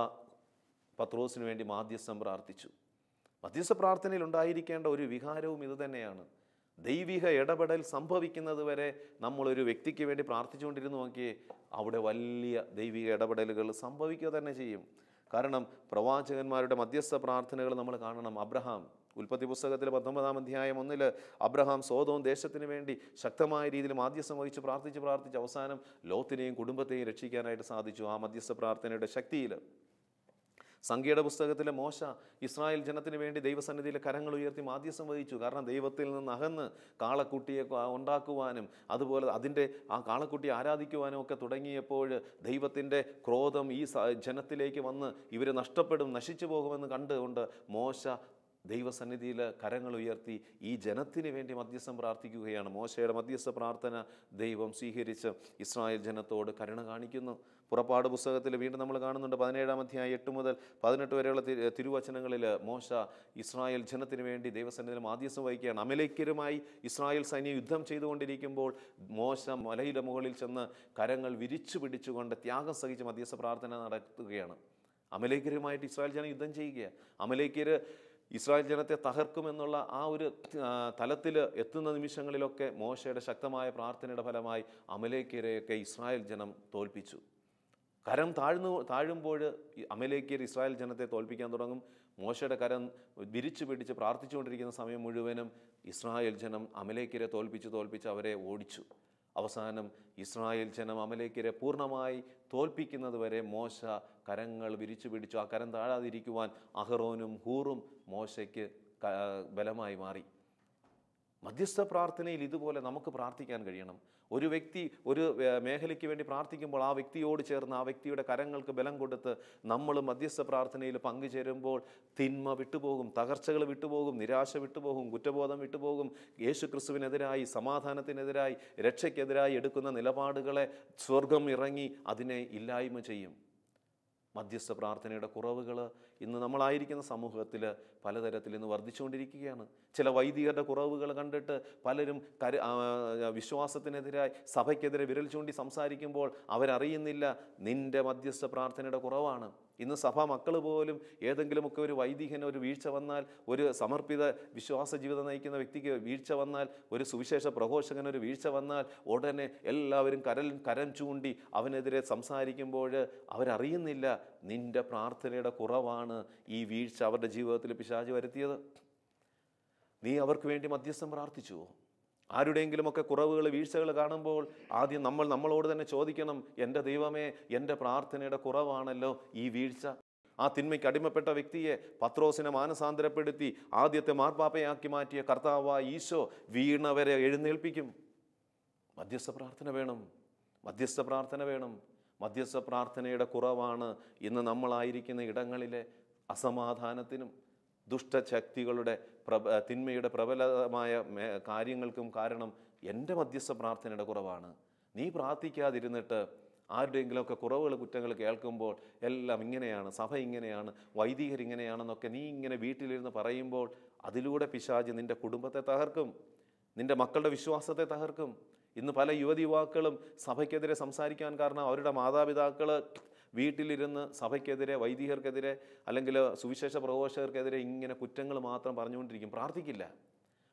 പത്രോസിന് വേണ്ടി മാധ്യസ്ഥം പ്രാർത്ഥിച്ചു. മധ്യസ്ഥ പ്രാർത്ഥനയിൽ ഉണ്ടായിരിക്കേണ്ട ഒരു വികാരവും ഇതുതന്നെയാണ്. ദൈവിക ഇടപെടൽ സംഭവിക്കുന്നത് വരെ നമ്മളൊരു വ്യക്തിക്ക് വേണ്ടി പ്രാർത്ഥിച്ചുകൊണ്ടിരുന്നു നോക്കിയേ, അവിടെ വലിയ ദൈവിക ഇടപെടലുകൾ സംഭവിക്കുക തന്നെ ചെയ്യും. കാരണം പ്രവാചകന്മാരുടെ മധ്യസ്ഥ പ്രാർത്ഥനകൾ നമ്മൾ കാണണം. അബ്രഹാം, ഉൽപ്പത്തി പുസ്തകത്തിൽ 19-ാം അധ്യായം 1 അബ്രഹാം സോദോം ദേശത്തിന് വേണ്ടി ശക്തമായ രീതിയിൽ മാധ്യസ്ഥം വഹിച്ച് പ്രാർത്ഥിച്ച് അവസാനം ലോത്തിനെയും കുടുംബത്തെയും രക്ഷിക്കാനായിട്ട് സാധിച്ചു ആ മധ്യസ്ഥ പ്രാർത്ഥനയുടെ ശക്തിയിൽ. സംഖ്യയുടെ പുസ്തകത്തിലെ മോശ ഇസ്രായേൽ ജനത്തിന് വേണ്ടി ദൈവസന്നിധിയിലെ കരങ്ങൾ ഉയർത്തി മാധ്യസ്ഥം വഹിച്ചു. കാരണം ദൈവത്തിൽ നിന്ന് അകന്ന് കാളക്കുട്ടിയെ ഉണ്ടാക്കുവാനും അതുപോലെ അതിൻ്റെ ആ കാളക്കുട്ടിയെ ആരാധിക്കുവാനും ഒക്കെ തുടങ്ങിയപ്പോൾ ദൈവത്തിൻ്റെ ക്രോധം ഈ ജനത്തിലേക്ക് വന്ന് ഇവർ നഷ്ടപ്പെടും, നശിച്ചു പോകുമെന്ന് കണ്ടുകൊണ്ട് മോശ ദൈവസന്നിധിയിൽ കരങ്ങൾ ഉയർത്തി ഈ ജനത്തിന് വേണ്ടി മധ്യസ്ഥം പ്രാർത്ഥിക്കുകയാണ്. മോശയുടെ മധ്യസ്ഥ പ്രാർത്ഥന ദൈവം സ്വീകരിച്ച് ഇസ്രായേൽ ജനത്തോട് കരുണ കാണിക്കുന്നു. പുറപ്പാട് പുസ്തകത്തിൽ വീണ്ടും നമ്മൾ കാണുന്നുണ്ട് 17-ാം അധ്യായം 8 മുതൽ 18 വരെയുള്ള തിരുവചനങ്ങളിൽ മോശ ഇസ്രായേൽ ജനത്തിന് വേണ്ടി ദൈവസന്നിധിയിൽ മാധ്യസ്ഥം വഹിക്കുകയാണ്. അമലേക്യരുമായി ഇസ്രായേൽ സൈന്യം യുദ്ധം ചെയ്തുകൊണ്ടിരിക്കുമ്പോൾ മോശ മലയുടെ മുകളിൽ ചെന്ന് കരങ്ങൾ വിരിച്ചു പിടിച്ചുകൊണ്ട് ത്യാഗം സഹിച്ച് മധ്യസ്ഥ പ്രാർത്ഥന നടത്തുകയാണ്. അമലേക്യരുമായിട്ട് ഇസ്രായേൽ ജനം യുദ്ധം ചെയ്യുകയാണ്. അമലേക്യർ ഇസ്രായേൽ ജനത്തെ തകർക്കുമെന്നുള്ള ആ ഒരു തലത്തിൽ എത്തുന്ന നിമിഷങ്ങളിലൊക്കെ മോശയുടെ ശക്തമായ പ്രാർത്ഥനയുടെ ഫലമായി അമലേക്യരെയൊക്കെ ഇസ്രായേൽ ജനം തോൽപ്പിച്ചു. കരം താഴുമ്പോൾ അമലേക്യർ ഇസ്രായേൽ ജനത്തെ തോൽപ്പിക്കാൻ തുടങ്ങും. മോശയുടെ കരം വിരിച്ചു പിടിച്ച് പ്രാർത്ഥിച്ചുകൊണ്ടിരിക്കുന്ന സമയം മുഴുവനും ഇസ്രായേൽ ജനം അമലേക്യരെ തോൽപ്പിച്ച് അവരെ ഓടിച്ചു. അവസാനം ഇസ്രായേൽ ജനം അമലേക്യരെ പൂർണ്ണമായി തോൽപ്പിക്കുന്നത് വരെ മോശ കരങ്ങൾ വിരിച്ചു പിടിച്ചു. ആ കരം താഴാതിരിക്കുവാൻ അഹറോനും ഹൂറും മോശയ്ക്ക് ബലമായി മാറി. മധ്യസ്ഥ പ്രാർത്ഥനയിൽ ഇതുപോലെ നമുക്ക് പ്രാർത്ഥിക്കാൻ കഴിയണം. ഒരു വ്യക്തി ഒരു മേഖലയ്ക്ക് വേണ്ടി പ്രാർത്ഥിക്കുമ്പോൾ ആ വ്യക്തിയോട് ചേർന്ന് ആ വ്യക്തിയുടെ കരങ്ങൾക്ക് ബലം കൊടുത്ത് നമ്മൾ മധ്യസ്ഥ പ്രാർത്ഥനയിൽ പങ്കുചേരുമ്പോൾ തിന്മ വിട്ടുപോകും, തകർച്ചകൾ വിട്ടുപോകും, നിരാശ വിട്ടുപോകും, കുറ്റബോധം വിട്ടുപോകും. യേശു ക്രിസ്തുവിനെതിരായി, സമാധാനത്തിനെതിരായി, രക്ഷയ്ക്കെതിരായി എടുക്കുന്ന നിലപാടുകളെ സ്വർഗം ഇറങ്ങി അതിനെ ഇല്ലായ്മ ചെയ്യും. മധ്യസ്ഥ പ്രാർത്ഥനയുടെ കുറവുകൾ ഇന്ന് നമ്മളായിരിക്കുന്ന സമൂഹത്തിൽ പലതരത്തിൽ ഇന്ന് വർദ്ധിച്ചുകൊണ്ടിരിക്കുകയാണ്. ചില വൈദികരുടെ കുറവുകൾ കണ്ടിട്ട് പലരും വിശ്വാസത്തിനെതിരായി സഭയ്ക്കെതിരെ വിരൽ ചൂണ്ടി സംസാരിക്കുമ്പോൾ അവരറിയുന്നില്ല നിൻ്റെ മധ്യസ്ഥ പ്രാർത്ഥനയുടെ കുറവാണ്. ഇന്ന് സഭാ മക്കൾ പോലും ഏതെങ്കിലുമൊക്കെ ഒരു വൈദികന് ഒരു വീഴ്ച വന്നാൽ, ഒരു സമർപ്പിത വിശ്വാസ ജീവിതം നയിക്കുന്ന വ്യക്തിക്ക് വീഴ്ച വന്നാൽ, ഒരു സുവിശേഷ പ്രഘോഷകന് ഒരു വീഴ്ച വന്നാൽ ഉടനെ എല്ലാവരും കരം ചൂണ്ടി അവനെതിരെ സംസാരിക്കുമ്പോൾ അവരറിയുന്നില്ല നിൻ്റെ പ്രാർത്ഥനയുടെ കുറവാണ് ഈ വീഴ്ച അവരുടെ ജീവിതത്തിൽ പിശാച് വരുത്തിയത്. നീ അവർക്ക് വേണ്ടി മധ്യസ്ഥം പ്രാർത്ഥിച്ചുവോ? ആരുടെയെങ്കിലുമൊക്കെ കുറവുകൾ, വീഴ്ചകൾ കാണുമ്പോൾ ആദ്യം നമ്മളോട് തന്നെ ചോദിക്കണം, എൻ്റെ ദൈവമേ, എൻ്റെ പ്രാർത്ഥനയുടെ കുറവാണല്ലോ ഈ വീഴ്ച. ആ തിന്മയ്ക്ക് അടിമപ്പെട്ട വ്യക്തിയെ പത്രോസിനെ മാനസാന്തരപ്പെടുത്തി ആദ്യത്തെ മാർപ്പാപ്പയാക്കി മാറ്റിയ കർത്താവായ ഈശോ വീണവരെ എഴുന്നേൽപ്പിക്കും. മധ്യസ്ഥ പ്രാർത്ഥന വേണം, മധ്യസ്ഥ പ്രാർത്ഥന വേണം. മധ്യസ്ഥ പ്രാർത്ഥനയുടെ കുറവാണ് ഇന്ന് നമ്മളായിരിക്കുന്ന ഇടങ്ങളിലെ അസമാധാനത്തിനും ദുഷ്ടശക്തികളുടെ തിന്മയുടെ പ്രബലമായ കാര്യങ്ങൾക്കും കാരണം എൻ്റെ മധ്യസ്ഥ പ്രാർത്ഥനയുടെ കുറവാണ്. നീ പ്രാർത്ഥിക്കാതിരുന്നിട്ട് ആരുടെയെങ്കിലുമൊക്കെ കുറവുകൾ, കുറ്റങ്ങൾ കേൾക്കുമ്പോൾ എല്ലാം ഇങ്ങനെയാണ്, സഭ ഇങ്ങനെയാണ്, വൈദികരിങ്ങനെയാണെന്നൊക്കെ നീ ഇങ്ങനെ വീട്ടിലിരുന്ന് പറയുമ്പോൾ അതിലൂടെ പിശാച് നിൻ്റെ കുടുംബത്തെ തകർക്കും, നിൻ്റെ മക്കളുടെ വിശ്വാസത്തെ തകർക്കും. ഇന്ന് പല യുവതിയുവാക്കളും സഭയ്ക്കെതിരെ സംസാരിക്കാൻ കാരണം അവരുടെ മാതാപിതാക്കൾ വീട്ടിലിരുന്ന് സഭയ്ക്കെതിരെ, വൈദികർക്കെതിരെ അല്ലെങ്കിൽ സുവിശേഷ പ്രഘോഷകർക്കെതിരെ ഇങ്ങനെ കുറ്റങ്ങൾ മാത്രം പറഞ്ഞുകൊണ്ടിരിക്കും, പ്രാർത്ഥിക്കില്ല.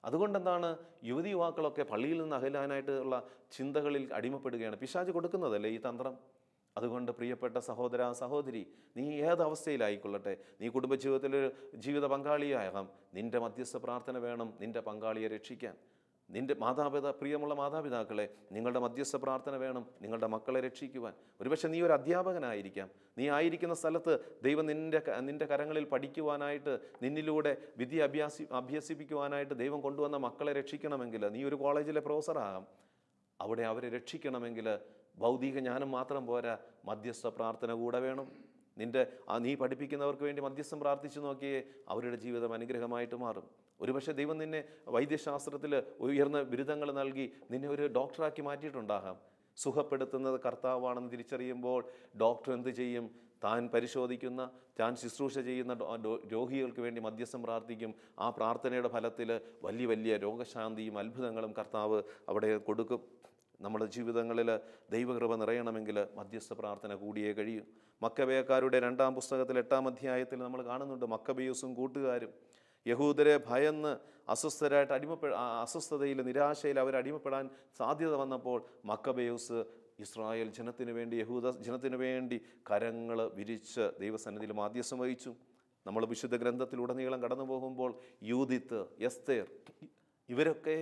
അതുകൊണ്ടെന്താണ് യുവതി യുവാക്കളൊക്കെ പള്ളിയിൽ നിന്ന് അകലാനായിട്ടുള്ള ചിന്തകളിൽ അടിമപ്പെടുകയാണ്. പിശാച് കൊടുക്കുന്നതല്ലേ ഈ തന്ത്രം. അതുകൊണ്ട് പ്രിയപ്പെട്ട സഹോദര, സഹോദരി, നീ ഏതവസ്ഥയിലായിക്കൊള്ളട്ടെ, നീ കുടുംബജീവിതത്തിലൊരു ജീവിത പങ്കാളിയാകാം, നിൻ്റെ മധ്യസ്ഥ പ്രാർത്ഥന വേണം നിൻ്റെ പങ്കാളിയെ രക്ഷിക്കാൻ. നിൻ്റെ പ്രിയമുള്ള മാതാപിതാക്കളെ, നിങ്ങളുടെ മധ്യസ്ഥ പ്രാർത്ഥന വേണം നിങ്ങളുടെ മക്കളെ രക്ഷിക്കുവാൻ. ഒരുപക്ഷെ നീ ഒരു അധ്യാപകനായിരിക്കാം, നീ ആയിരിക്കുന്ന സ്ഥലത്ത് ദൈവം നിൻ്റെ കരങ്ങളിൽ പഠിക്കുവാനായിട്ട്, നിന്നിലൂടെ വിദ്യ അഭ്യസിപ്പിക്കുവാനായിട്ട് ദൈവം കൊണ്ടുവന്ന മക്കളെ രക്ഷിക്കണമെങ്കിൽ, നീ ഒരു കോളേജിലെ പ്രൊഫസറാകാം, അവിടെ അവരെ രക്ഷിക്കണമെങ്കിൽ ഭൗതിക ജ്ഞാനം മാത്രം പോരാ, മധ്യസ്ഥ പ്രാർത്ഥന കൂടെ വേണം. നീ പഠിപ്പിക്കുന്നവർക്ക് വേണ്ടി മധ്യസ്ഥം പ്രാർത്ഥിച്ചു നോക്കിയേ അവരുടെ ജീവിതം അനുഗ്രഹമായിട്ട് മാറും. ഒരുപക്ഷെ ദൈവം നിന്നെ വൈദ്യശാസ്ത്രത്തിൽ ഉയർന്ന ബിരുദങ്ങൾ നൽകി നിന്നെ ഒരു ഡോക്ടറാക്കി മാറ്റിയിട്ടുണ്ടാകാം. സുഖപ്പെടുത്തുന്നത് കർത്താവാണെന്ന് തിരിച്ചറിയുമ്പോൾ ഡോക്ടർ എന്ത് ചെയ്യും? താൻ പരിശോധിക്കുന്ന, താൻ ശുശ്രൂഷ ചെയ്യുന്ന രോഗികൾക്ക് വേണ്ടി മധ്യസ്ഥം പ്രാർത്ഥിക്കും. ആ പ്രാർത്ഥനയുടെ ഫലത്തിൽ വലിയ വലിയ രോഗശാന്തിയും അത്ഭുതങ്ങളും കർത്താവ് അവിടെ കൊടുക്കും. നമ്മുടെ ജീവിതങ്ങളിൽ ദൈവകൃപ നിറയണമെങ്കിൽ മധ്യസ്ഥ പ്രാർത്ഥന കൂടിയേ കഴിയും. മക്കബേയക്കാരുടെ 2-ാം പുസ്തകത്തിൽ 8-ാം അധ്യായത്തിൽ നമ്മൾ കാണുന്നുണ്ട്, മക്കബേയൂസും കൂട്ടുകാരും യഹൂദരെ ഭയന്ന് അസ്വസ്ഥരായിട്ട് അസ്വസ്ഥതയിൽ, നിരാശയിൽ അവർ അടിമപ്പെടാൻ സാധ്യത വന്നപ്പോൾ മക്കബേയൂസ് ഇസ്രായേൽ ജനത്തിനു വേണ്ടി, യഹൂദ ജനത്തിനു വേണ്ടി കരങ്ങൾ വിരിച്ച് ദൈവസന്നിധിയിൽ മാധ്യസ്ഥം വഹിച്ചു. നമ്മൾ വിശുദ്ധ ഗ്രന്ഥത്തിലുടനീളം കടന്നു പോകുമ്പോൾ യൂദിത്ത്, എസ്തേർ, ഇവരൊക്കെ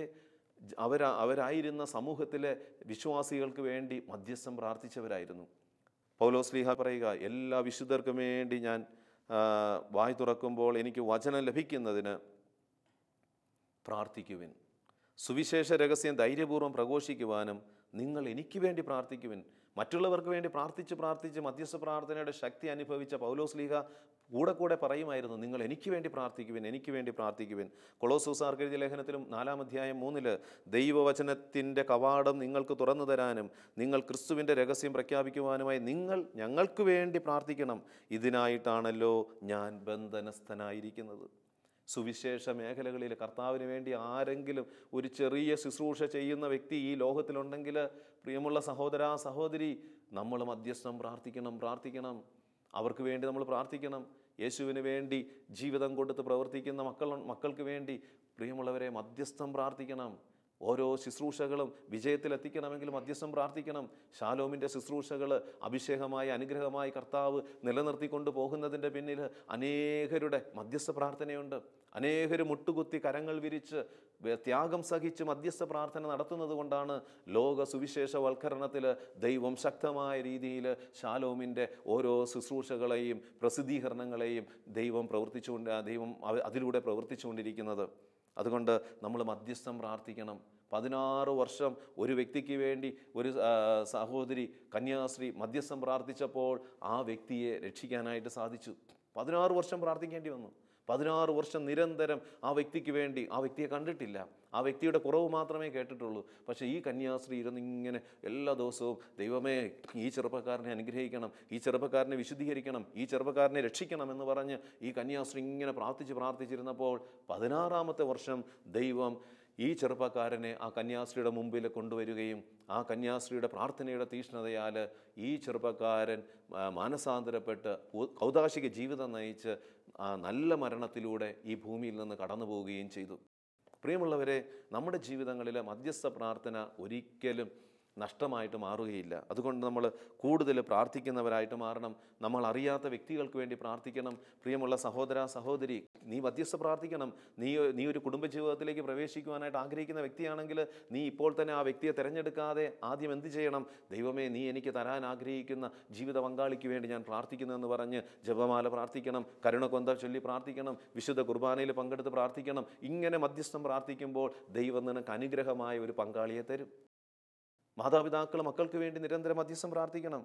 അവരായിരുന്ന സമൂഹത്തിലെ വിശ്വാസികൾക്ക് വേണ്ടി മധ്യസ്ഥം പ്രാർത്ഥിച്ചവരായിരുന്നു. പൗലോസ് ശ്ലീഹ പറയുക, എല്ലാ വിശുദ്ധർക്കും വേണ്ടി ഞാൻ വായ് തുറക്കുമ്പോൾ എനിക്ക് വചനം ലഭിക്കുന്നതിന് പ്രാർത്ഥിക്കുവിൻ. സുവിശേഷ രഹസ്യം ധൈര്യപൂർവ്വം പ്രഘോഷിക്കുവാനും നിങ്ങൾ എനിക്ക് വേണ്ടി പ്രാർത്ഥിക്കുവിൻ. മറ്റുള്ളവർക്ക് വേണ്ടി പ്രാർത്ഥിച്ച് മധ്യസ്ഥ പ്രാർത്ഥനയുടെ ശക്തി അനുഭവിച്ച പൗലോസ്ലീഹ കൂടെ പറയുമായിരുന്നു, നിങ്ങൾ എനിക്ക് വേണ്ടി പ്രാർത്ഥിക്കുവിൻ. കൊളോസ്സാർക്ക് എഴുതിയ ലേഖനത്തിലും 4-ാം അധ്യായം 3 ദൈവവചനത്തിൻ്റെ കവാടം നിങ്ങൾക്ക് തുറന്നു തരാനും നിങ്ങൾ ക്രിസ്തുവിൻ്റെ രഹസ്യം പ്രഖ്യാപിക്കുവാനുമായി നിങ്ങൾ ഞങ്ങൾക്ക് വേണ്ടി പ്രാർത്ഥിക്കണം. ഇതിനായിട്ടാണല്ലോ ഞാൻ ബന്ധനസ്ഥനായിരിക്കുന്നത്. സുവിശേഷ മേഖലകളിൽ കർത്താവിന് വേണ്ടി ആരെങ്കിലും ഒരു ചെറിയ ശുശ്രൂഷ ചെയ്യുന്ന വ്യക്തി ഈ ലോകത്തിലുണ്ടെങ്കിൽ, പ്രിയമുള്ള സഹോദരാ സഹോദരി, നമ്മൾ മധ്യസ്ഥം പ്രാർത്ഥിക്കണം. അവർക്ക് വേണ്ടി നമ്മൾ പ്രാർത്ഥിക്കണം. യേശുവിന് വേണ്ടി ജീവിതം കൊടുത്ത് പ്രവർത്തിക്കുന്ന മക്കൾക്ക് വേണ്ടി പ്രിയമുള്ളവരെ മധ്യസ്ഥം പ്രാർത്ഥിക്കണം. ഓരോ ശുശ്രൂഷകളും വിജയത്തിലെത്തിക്കണമെങ്കിൽ മധ്യസ്ഥം പ്രാർത്ഥിക്കണം. ശാലോമിൻ്റെ ശുശ്രൂഷകൾ അഭിഷേകമായി അനുഗ്രഹമായി കർത്താവ് നിലനിർത്തിക്കൊണ്ട് പോകുന്നതിൻ്റെ പിന്നിൽ അനേകരുടെ മധ്യസ്ഥ പ്രാർത്ഥനയുണ്ട്. അനേകർ മുട്ടുകുത്തി കരങ്ങൾ വിരിച്ച് ത്യാഗം സഹിച്ച് മധ്യസ്ഥ പ്രാർത്ഥന നടത്തുന്നത് കൊണ്ടാണ് ലോക സുവിശേഷവൽക്കരണത്തിൽ ദൈവം ശക്തമായ രീതിയിൽ ശാലോമിൻ്റെ ഓരോ ശുശ്രൂഷകളെയും പ്രസിദ്ധീകരണങ്ങളെയും ദൈവം അതിലൂടെ പ്രവർത്തിച്ചുകൊണ്ടിരിക്കുന്നത്. അതുകൊണ്ട് നമ്മൾ മധ്യസ്ഥം പ്രാർത്ഥിക്കണം. 16 വർഷം ഒരു വ്യക്തിക്ക് വേണ്ടി ഒരു സഹോദരി കന്യാസ്ത്രീ മധ്യസ്ഥം പ്രാർത്ഥിച്ചപ്പോൾ ആ വ്യക്തിയെ രക്ഷിക്കാനായിട്ട് സാധിച്ചു. 16 വർഷം പ്രാർത്ഥിക്കേണ്ടി വന്നു. 16 വർഷം നിരന്തരം ആ വ്യക്തിക്ക് വേണ്ടി. ആ വ്യക്തിയെ കണ്ടിട്ടില്ല, ആ വ്യക്തിയുടെ കുറവ് മാത്രമേ കേട്ടിട്ടുള്ളൂ. പക്ഷേ ഈ കന്യാസ്ത്രീ ഇരുന്നിങ്ങനെ എല്ലാ ദിവസവും, ദൈവമേ ഈ ചെറുപ്പക്കാരനെ അനുഗ്രഹിക്കണം, ഈ ചെറുപ്പക്കാരനെ വിശുദ്ധീകരിക്കണം, ഈ ചെറുപ്പക്കാരനെ രക്ഷിക്കണം എന്ന് പറഞ്ഞ് ഈ കന്യാസ്ത്രീ ഇങ്ങനെ പ്രാർത്ഥിച്ചിരുന്നപ്പോൾ 16-ാമത്തെ വർഷം ദൈവം ഈ ചെറുപ്പക്കാരനെ ആ കന്യാസ്ത്രീയുടെ മുമ്പിൽ കൊണ്ടുവരികയും ആ കന്യാസ്ത്രീയുടെ പ്രാർത്ഥനയുടെ തീഷ്ണതയാൽ ഈ ചെറുപ്പക്കാരൻ മാനസാന്തരപ്പെട്ട് കൗദാശിക ജീവിതം നയിച്ച് ആ നല്ല മരണത്തിലൂടെ ഈ ഭൂമിയിൽ നിന്ന് കടന്നു പോവുകയും ചെയ്തു. പ്രിയമുള്ളവരെ, നമ്മുടെ ജീവിതങ്ങളിൽ മധ്യസ്ഥ പ്രാർത്ഥന ഒരിക്കലും നഷ്ടമായിട്ട് മാറുകയില്ല. അതുകൊണ്ട് നമ്മൾ കൂടുതൽ പ്രാർത്ഥിക്കുന്നവരായിട്ട് മാറണം. നമ്മൾ അറിയാത്ത വ്യക്തികൾക്ക് വേണ്ടി പ്രാർത്ഥിക്കണം. പ്രിയമുള്ള സഹോദര സഹോദരി, നീ മധ്യസ്ഥ പ്രാർത്ഥിക്കണം. നീ ഒരു കുടുംബജീവിതത്തിലേക്ക് പ്രവേശിക്കുവാനായിട്ട് ആഗ്രഹിക്കുന്ന വ്യക്തിയാണെങ്കിൽ നീ ഇപ്പോൾ തന്നെ ആ വ്യക്തിയെ തിരഞ്ഞെടുക്കാതെ ആദ്യം എന്ത് ചെയ്യണം? ദൈവമേ, നീ എനിക്ക് തരാൻ ആഗ്രഹിക്കുന്ന ജീവിത പങ്കാളിക്ക് വേണ്ടി ഞാൻ പ്രാർത്ഥിക്കുന്നു എന്ന് പറഞ്ഞ് ജപമാല പ്രാർത്ഥിക്കണം, കരുണക്കൊന്ത ചൊല്ലി പ്രാർത്ഥിക്കണം, വിശുദ്ധ കുർബാനയിൽ പങ്കെടുത്ത് പ്രാർത്ഥിക്കണം. ഇങ്ങനെ മധ്യസ്ഥം പ്രാർത്ഥിക്കുമ്പോൾ ദൈവം നിനക്ക് അനുഗ്രഹമായ ഒരു പങ്കാളിയെ തരും. മാതാപിതാക്കൾ മക്കൾക്ക് വേണ്ടി നിരന്തരം മധ്യസ്ഥം പ്രാർത്ഥിക്കണം.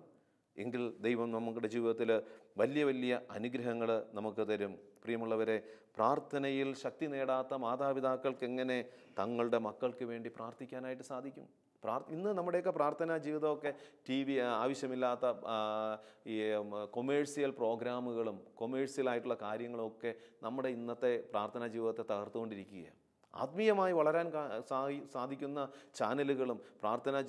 എങ്കിൽ ദൈവം നമ്മുടെ ജീവിതത്തിൽ വലിയ വലിയ അനുഗ്രഹങ്ങൾ നമുക്ക് തരും. പ്രിയമുള്ളവരെ, പ്രാർത്ഥനയിൽ ശക്തി നേടാത്ത മാതാപിതാക്കൾക്ക് എങ്ങനെ തങ്ങളുടെ മക്കൾക്ക് വേണ്ടി പ്രാർത്ഥിക്കാനായിട്ട് സാധിക്കും? ഇന്ന് നമ്മുടെയൊക്കെ പ്രാർത്ഥനാ ജീവിതമൊക്കെ TV ആവശ്യമില്ലാത്ത ഈ കൊമേഴ്സ്യൽ പ്രോഗ്രാമുകളും കൊമേഴ്സ്യലായിട്ടുള്ള കാര്യങ്ങളൊക്കെ നമ്മുടെ ഇന്നത്തെ പ്രാർത്ഥനാ ജീവിതത്തെ തകർത്തുകൊണ്ടിരിക്കുകയാണ്. ആത്മീയമായി വളരാൻ സാധിക്കുന്ന ചാനലുകളും പ്രാർത്ഥനാ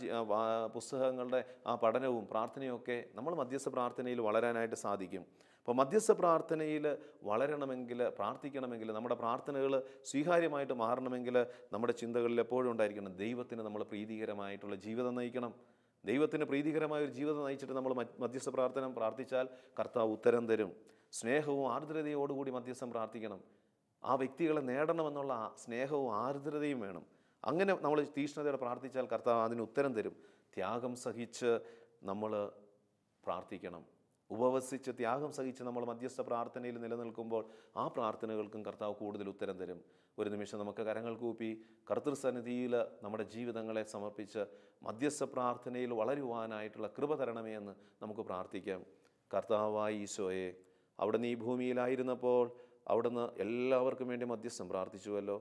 പുസ്തകങ്ങളുടെ ആ പഠനവും പ്രാർത്ഥനയൊക്കെ നമ്മൾ മധ്യസ്ഥ പ്രാർത്ഥനയിൽ വളരാനായിട്ട് സാധിക്കും. അപ്പോൾ മധ്യസ്ഥ പ്രാർത്ഥനയിൽ വളരണമെങ്കിൽ, പ്രാർത്ഥിക്കണമെങ്കിൽ, നമ്മുടെ പ്രാർത്ഥനകൾ സ്വീകാര്യമായിട്ട് മാറണമെങ്കിൽ നമ്മുടെ ചിന്തകളിൽ എപ്പോഴും ഉണ്ടായിരിക്കണം, ദൈവത്തിന് നമ്മൾ പ്രീതികരമായിട്ടുള്ള ജീവിതം നയിക്കണം. ദൈവത്തിന് പ്രീതികരമായ ഒരു ജീവിതം നയിച്ചിട്ട് നമ്മൾ മധ്യസ്ഥ പ്രാർത്ഥന പ്രാർത്ഥിച്ചാൽ കർത്താവ് ഉത്തരം തരും. സ്നേഹവും ആർദ്രതയോടുകൂടി മധ്യസ്ഥം പ്രാർത്ഥിക്കണം. ആ വ്യക്തികളെ നേടണമെന്നുള്ള സ്നേഹവും ആർദ്രതയും വേണം. അങ്ങനെ നമ്മൾ തീഷ്ണതയോടെ പ്രാർത്ഥിച്ചാൽ കർത്താവ് അതിന് ഉത്തരം തരും. ത്യാഗം സഹിച്ച് നമ്മൾ പ്രാർത്ഥിക്കണം. ഉപവസിച്ച് ത്യാഗം സഹിച്ച് നമ്മൾ മധ്യസ്ഥ പ്രാർത്ഥനയിൽ നിലനിൽക്കുമ്പോൾ ആ പ്രാർത്ഥനകൾക്കും കർത്താവ് കൂടുതൽ ഉത്തരം തരും. ഒരു നിമിഷം നമുക്ക് കരങ്ങൾ കൂപ്പി കർത്തൃസന്നിധിയിൽ നമ്മുടെ ജീവിതങ്ങളെ സമർപ്പിച്ച് മധ്യസ്ഥ പ്രാർത്ഥനയിൽ വളരുവാനായിട്ടുള്ള കൃപ തരണമേ എന്ന് നമുക്ക് പ്രാർത്ഥിക്കാം. കർത്താവായ ഈശോയെ, അവിടുന്ന് ഈ ഭൂമിയിലായിരുന്നപ്പോൾ അവിടുന്ന് എല്ലാവർക്കും വേണ്ടി മധ്യസ്ഥം പ്രാർത്ഥിച്ചുവല്ലോ.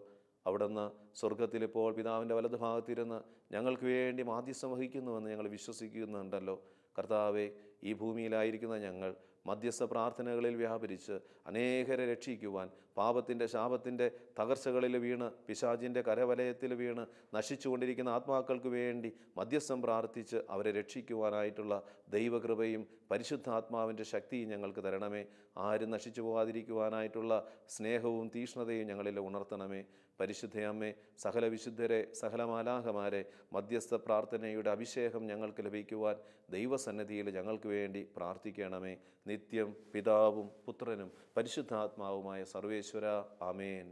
അവിടുന്ന് സ്വർഗത്തിലിപ്പോൾ പിതാവിൻ്റെ വലതു ഭാഗത്തിരുന്ന് ഞങ്ങൾക്ക് വേണ്ടി മാധ്യസ്ഥം വഹിക്കുന്നുവെന്ന് ഞങ്ങൾ വിശ്വസിക്കുന്നുണ്ടല്ലോ. കർത്താവെ, ഈ ഭൂമിയിലായിരിക്കുന്ന ഞങ്ങൾ മധ്യസ്ഥ പ്രാർത്ഥനകളിൽ വ്യാപരിച്ച് അനേകരെ രക്ഷിക്കുവാൻ, പാപത്തിൻ്റെ ശാപത്തിൻ്റെ തകർച്ചകളിൽ വീണ് പിശാചിൻ്റെ കരവലയത്തിൽ വീണ് നശിച്ചുകൊണ്ടിരിക്കുന്ന ആത്മാക്കൾക്ക് വേണ്ടി മധ്യസ്ഥം പ്രാർത്ഥിച്ച് അവരെ രക്ഷിക്കുവാനായിട്ടുള്ള ദൈവകൃപയും പരിശുദ്ധാത്മാവിൻ്റെ ശക്തിയും ഞങ്ങൾക്ക് തരണമേ. ആരും നശിച്ചു പോകാതിരിക്കുവാനായിട്ടുള്ള സ്നേഹവും തീഷ്ണതയും ഞങ്ങളിൽ ഉണർത്തണമേ. പരിശുദ്ധയമ്മേ, സകല വിശുദ്ധരെ, സകല മാലാഖമാരെ, മധ്യസ്ഥ പ്രാർത്ഥനയുടെ അഭിഷേകം ഞങ്ങൾക്ക് ലഭിക്കുവാൻ ദൈവസന്നിധിയിൽ ഞങ്ങൾക്ക് വേണ്ടി പ്രാർത്ഥിക്കണമേ. നിത്യം പിതാവും പുത്രനും പരിശുദ്ധാത്മാവുമായ സർവേശ്വര, ആമേൻ.